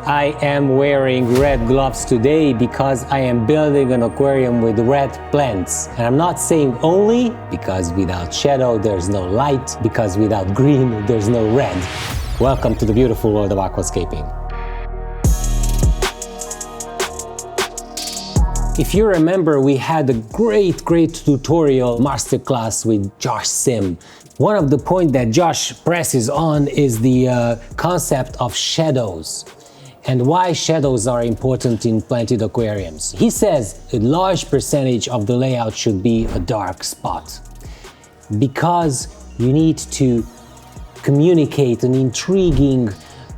I am wearing red gloves today because I am building an aquarium with red plants. And I'm not saying only because without shadow there's no light, because without green there's no red. Welcome to the beautiful world of aquascaping. If you remember, we had a great tutorial masterclass with Josh Sim. One of the points that Josh presses on is the concept of shadows and why shadows are important in planted aquariums. He says a large percentage of the layout should be a dark spot because you need to communicate an intriguing,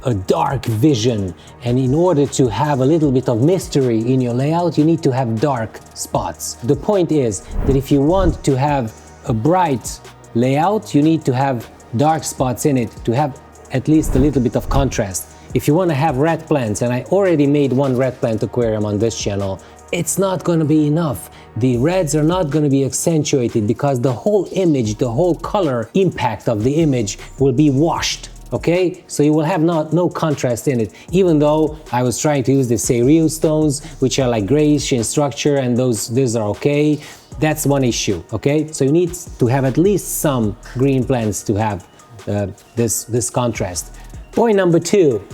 a dark vision, and in order to have a little bit of mystery in your layout, you need to have dark spots. The point is that if you want to have a bright layout, you need to have dark spots in it to have at least a little bit of contrast. If you want to have red plants, and I already made one red plant aquarium on this channel, it's not going to be enough. The reds are not going to be accentuated because the whole image, the whole color impact of the image will be washed. Okay, so you will have no contrast in it, even though I was trying to use the cereal stones, which are like grayish in structure, and these are okay. That's one issue. Okay, so you need to have at least some green plants to have this contrast. Point number two,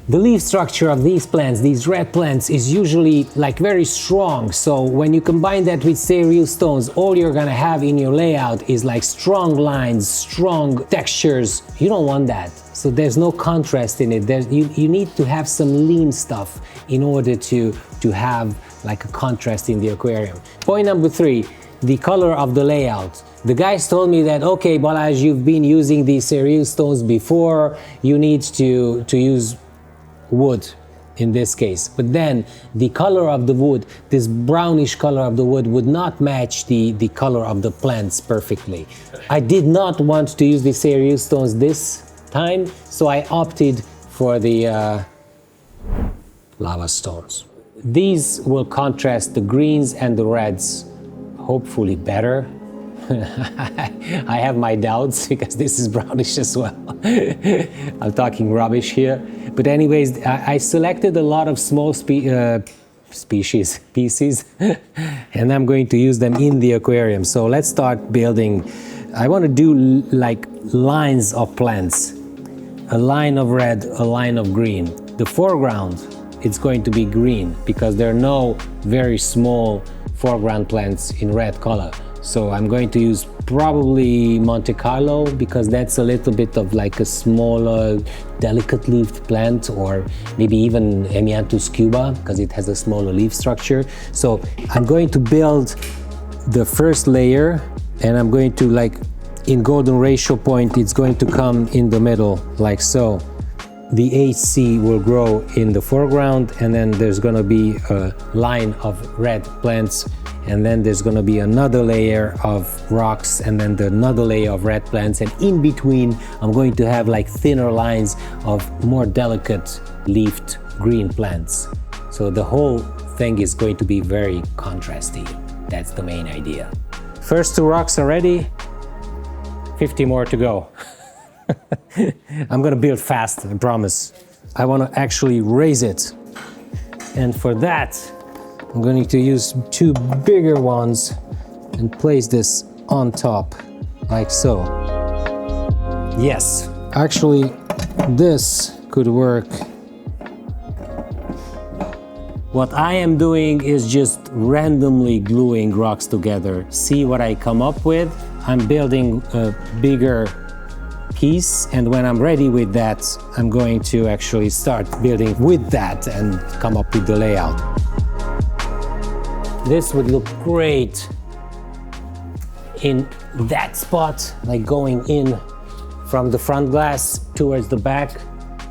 the leaf structure of these plants, these red plants, is usually like very strong. So when you combine that with cereal stones, all you're gonna have in your layout is like strong lines, strong textures. You don't want that. So there's no contrast in it. You need to have some lean stuff in order to have like a contrast in the aquarium. Point number three, the color of the layout. The guys told me that, okay, Balázs, you've been using these cereal stones before, you need to use wood in this case, but then the color of the wood, this brownish color of the wood, would not match the color of the plants perfectly. I did not want to use the cereal stones this time, so I opted for the lava stones. These will contrast the greens and the reds hopefully better. I have my doubts because this is brownish as well. I'm talking rubbish here. But anyways, I selected a lot of small pieces, and I'm going to use them in the aquarium. So let's start building. I want to do like lines of plants. A line of red, a line of green. The foreground, it's going to be green because there are no very small foreground plants in red color. So I'm going to use probably Monte Carlo because that's a little bit of like a smaller, delicate leafed plant, or maybe even Hemianthus cuba because it has a smaller leaf structure. So I'm going to build the first layer, and I'm going to, like in golden ratio point, it's going to come in the middle like so. The HC will grow in the foreground, and then there's going to be a line of red plants, and then there's going to be another layer of rocks, and then another layer of red plants, and in between I'm going to have like thinner lines of more delicate leafed green plants. So the whole thing is going to be very contrasty. That's the main idea. First two rocks are ready, 50 more to go. I'm gonna build fast, I promise. I want to actually raise it, and for that I'm going to use two bigger ones and place this on top like so. Yes, actually this could work. What I am doing is just randomly gluing rocks together. See what I come up with? I'm building a bigger piece, and when I'm ready with that, I'm going to actually start building with that and come up with the layout. This would look great in that spot, like going in from the front glass towards the back,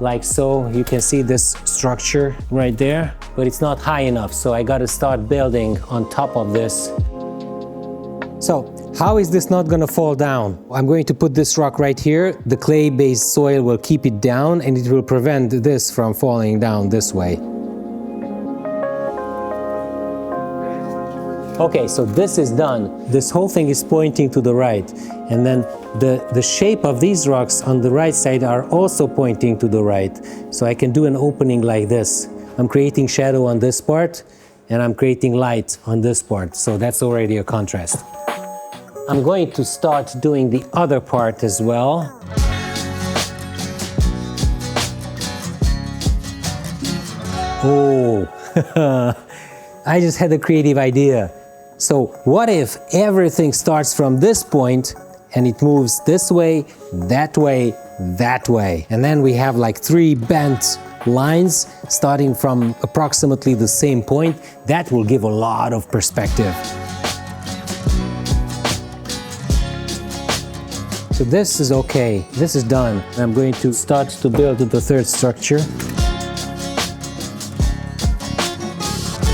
like so. You can see this structure right there, but it's not high enough, so I gotta start building on top of this. So, how is this not gonna fall down? I'm going to put this rock right here. The clay-based soil will keep it down, and it will prevent this from falling down this way. Okay, so this is done. This whole thing is pointing to the right. And then the shape of these rocks on the right side are also pointing to the right. So I can do an opening like this. I'm creating shadow on this part, and I'm creating light on this part. So that's already a contrast. I'm going to start doing the other part as well. Oh, I just had a creative idea. So what if everything starts from this point and it moves this way, that way, that way? And then we have like 3 bent lines starting from approximately the same point. That will give a lot of perspective. So this is okay, this is done. I'm going to start to build the third structure.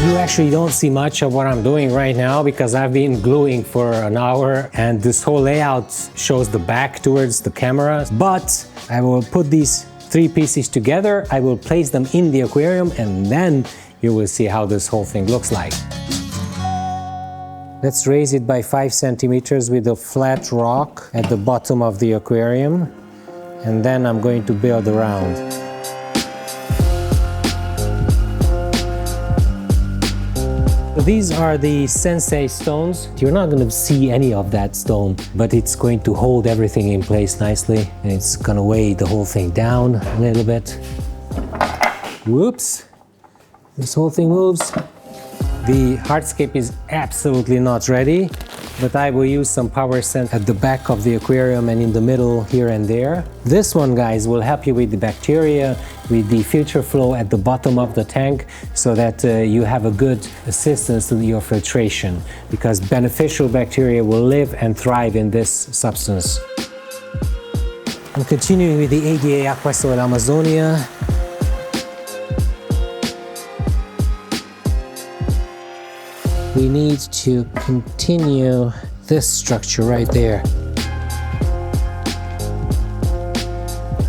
You actually don't see much of what I'm doing right now because I've been gluing for an hour and this whole layout shows the back towards the camera. But I will put these 3 pieces together, I will place them in the aquarium, and then you will see how this whole thing looks like. Let's raise it by 5 centimeters with a flat rock at the bottom of the aquarium, and then I'm going to build around. So these are the sensei stones. You're not going to see any of that stone, but it's going to hold everything in place nicely, and it's going to weigh the whole thing down a little bit. Whoops! This whole thing moves. The hardscape is absolutely not ready, but I will use some power sense at the back of the aquarium and in the middle here and there. This one, guys, will help you with the bacteria, with the filter flow at the bottom of the tank, so that you have a good assistance to your filtration, because beneficial bacteria will live and thrive in this substance. I'm continuing with the ADA Aquasoil Amazonia. We need to continue this structure right there.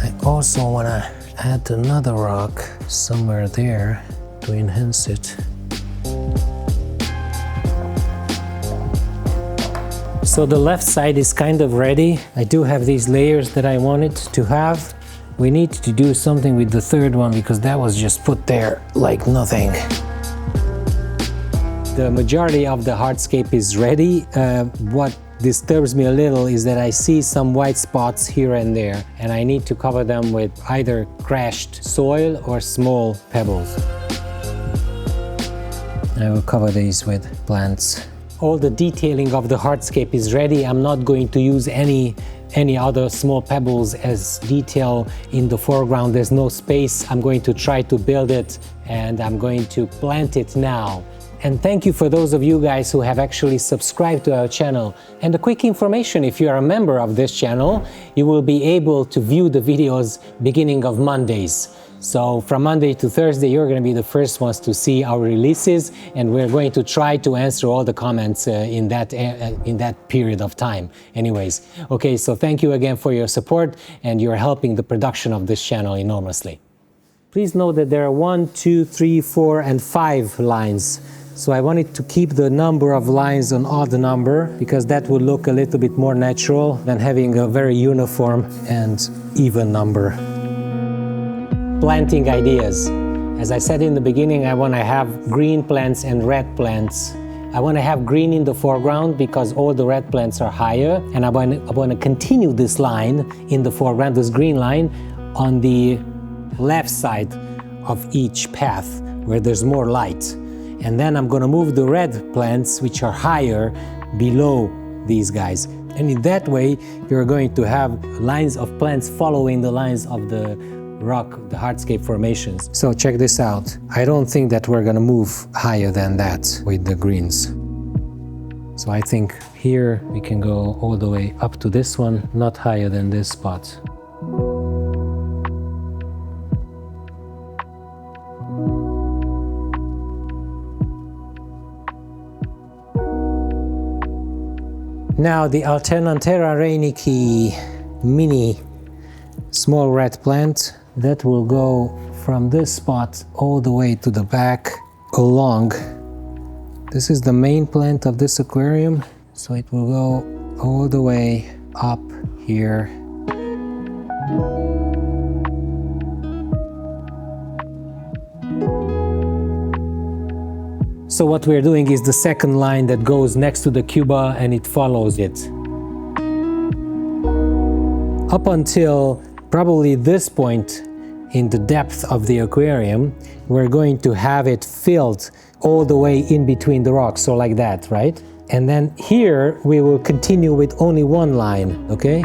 I also want to add another rock somewhere there to enhance it. So the left side is kind of ready. I do have these layers that I wanted to have. We need to do something with the third one because that was just put there like nothing. The majority of the hardscape is ready. What disturbs me a little is that I see some white spots here and there, and I need to cover them with either crashed soil or small pebbles. I will cover these with plants. All the detailing of the hardscape is ready. I'm not going to use any other small pebbles as detail in the foreground. There's no space. I'm going to try to build it, and I'm going to plant it now. And thank you for those of you guys who have actually subscribed to our channel. And a quick information, if you are a member of this channel, you will be able to view the videos beginning of Mondays. So from Monday to Thursday, you're going to be the first ones to see our releases, and we're going to try to answer all the comments in that period of time. Anyways, okay, so thank you again for your support, and you're helping the production of this channel enormously. Please note that there are 1, 2, 3, 4, and 5 lines. So I wanted to keep the number of lines an odd number, because that would look a little bit more natural than having a very uniform and even number. Planting ideas. As I said in the beginning, I want to have green plants and red plants. I want to have green in the foreground because all the red plants are higher, and I want to continue this line in the foreground, this green line, on the left side of each path where there's more light. And then I'm going to move the red plants, which are higher, below these guys. And in that way, you're going to have lines of plants following the lines of the rock, the hardscape formations. So check this out. I don't think that we're going to move higher than that with the greens. So I think here we can go all the way up to this one, not higher than this spot. Now the Alternanthera reineckii mini small red plant, that will go from this spot all the way to the back along This is the main plant of this aquarium, so it will go all the way up here. So what we're doing is the second line that goes next to the cuba and it follows it. Up until probably this point in the depth of the aquarium, we're going to have it filled all the way in between the rocks, so like that, right? And then here we will continue with only one line, okay?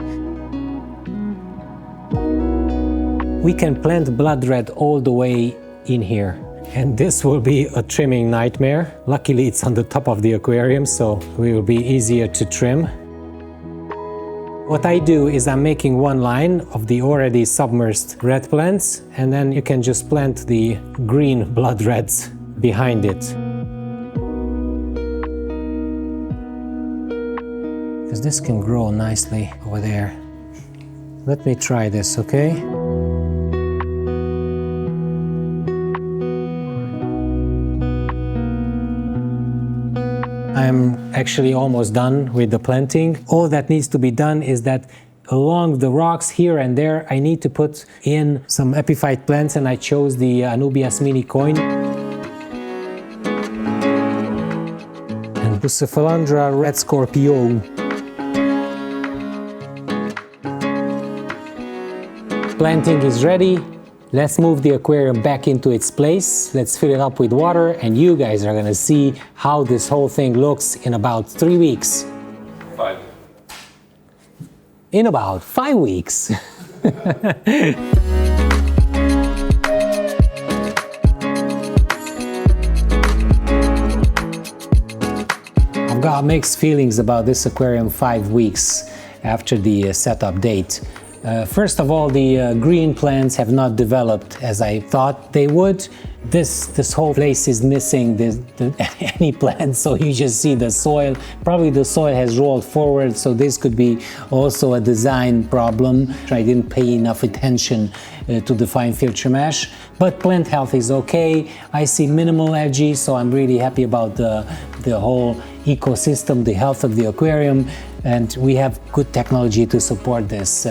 We can plant blood red all the way in here. And this will be a trimming nightmare. Luckily it's on the top of the aquarium, so it will be easier to trim. What I do is I'm making one line of the already submerged red plants, and then you can just plant the green blood reds behind it. Because this can grow nicely over there. Let me try this, okay? I'm actually almost done with the planting. All that needs to be done is that along the rocks here and there, I need to put in some epiphyte plants, and I chose the Anubias mini coin and Bucephalandra red scorpio. Planting is ready. Let's move the aquarium back into its place. Let's fill it up with water, and you guys are gonna see how this whole thing looks in about 3 weeks. 5. In about 5 weeks. I've got mixed feelings about this aquarium 5 weeks after the setup date. First of all, the green plants have not developed as I thought they would. This whole place is missing any plants, so you just see the soil. Probably the soil has rolled forward, so this could be also a design problem. I didn't pay enough attention to the fine filter mesh, but plant health is okay. I see minimal algae, so I'm really happy about the whole ecosystem, the health of the aquarium, and we have good technology to support this.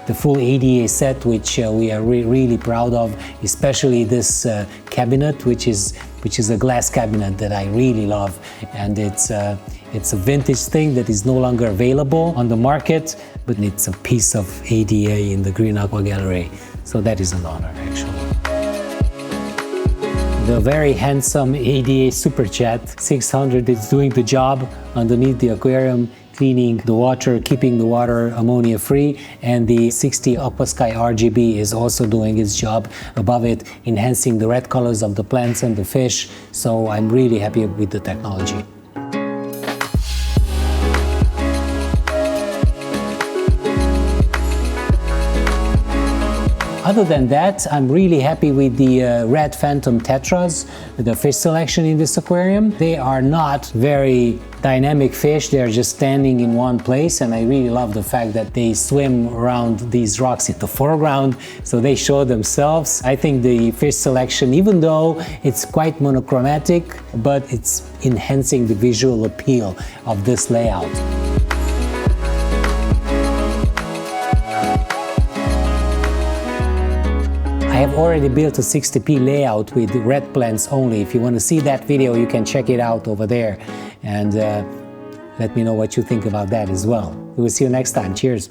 The full ADA set, which we are really proud of, especially this cabinet, which is a glass cabinet that I really love, and it's a vintage thing that is no longer available on the market, but it's a piece of ADA in the Green Aqua Gallery, so that is an honor actually. The very handsome ADA Super Chat 600 is doing the job underneath the aquarium, cleaning the water, keeping the water ammonia free, and the 60 Aquasky RGB is also doing its job above it, enhancing the red colors of the plants and the fish, so I'm really happy with the technology. Other than that, I'm really happy with the red phantom tetras, the fish selection in this aquarium. They are not very dynamic fish, they're just standing in one place, and I really love the fact that they swim around these rocks in the foreground, so they show themselves. I think the fish selection, even though it's quite monochromatic, but it's enhancing the visual appeal of this layout. I have already built a 60p layout with red plants only. If you want to see that video, you can check it out over there, and let me know what you think about that as well. We will see you next time. Cheers!